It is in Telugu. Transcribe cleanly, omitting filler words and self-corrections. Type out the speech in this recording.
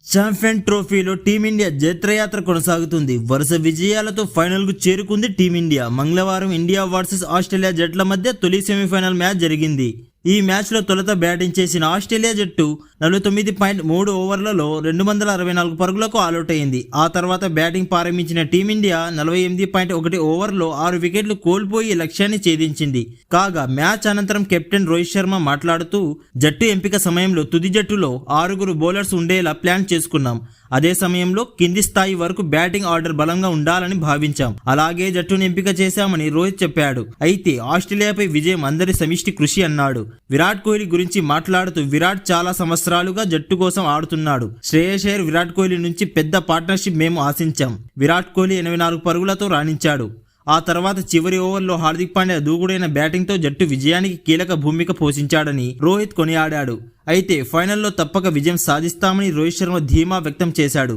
ఛాంపియన్ ట్రోఫీలో టీమిండియా జైత్రయాత్ర కొనసాగుతుంది. వరుస విజయాలతో ఫైనల్ కు చేరుకుంది టీమిండియా. మంగళవారం ఇండియా వర్సెస్ ఆస్ట్రేలియా జట్ల మధ్య తొలి సెమీఫైనల్ మ్యాచ్ జరిగింది. ఈ మ్యాచ్లో తొలుత బ్యాటింగ్ చేసిన ఆస్ట్రేలియా జట్టు 49.3 ఓవర్లలో 264 పరుగులకు ఆలౌట్ అయింది. ఆ తర్వాత బ్యాటింగ్ ప్రారంభించిన టీమిండియా 48.1 ఓవర్లో 6 వికెట్లు కోల్పోయి లక్ష్యాన్ని ఛేదించింది. కాగా మ్యాచ్ అనంతరం కెప్టెన్ రోహిత్ శర్మ మాట్లాడుతూ, జట్టు ఎంపిక సమయంలో తుది జట్టులో 6 బౌలర్స్ ఉండేలా ప్లాన్ చేసుకున్నాం. అదే సమయంలో కింది స్థాయి వరకు బ్యాటింగ్ ఆర్డర్ బలంగా ఉండాలని భావించాం. అలాగే జట్టును ఎంపిక చేశామని రోహిత్ చెప్పాడు. అయితే ఆస్ట్రేలియాపై విజయం అందరి సమిష్టి కృషి అన్నాడు. విరాట్ కోహ్లీ గురించి మాట్లాడుతూ, విరాట్ చాలా సంవత్సరాలుగా జట్టు కోసం ఆడుతున్నాడు. శ్రేయస్ అయ్యర్, విరాట్ కోహ్లీ నుంచి పెద్ద పార్ట్నర్షిప్ మేము ఆశించాం. విరాట్ కోహ్లీ 84 పరుగులతో రాణించాడు. ఆ తర్వాత చివరి ఓవర్లో హార్దిక్ పాండ్యా దూకుడైన బ్యాటింగ్తో జట్టు విజయానికి కీలక భూమిక పోషించాడని రోహిత్ కొనియాడాడు. అయితే ఫైనల్లో తప్పక విజయం సాధిస్తామని రోహిత్ శర్మ ధీమా వ్యక్తం చేశాడు.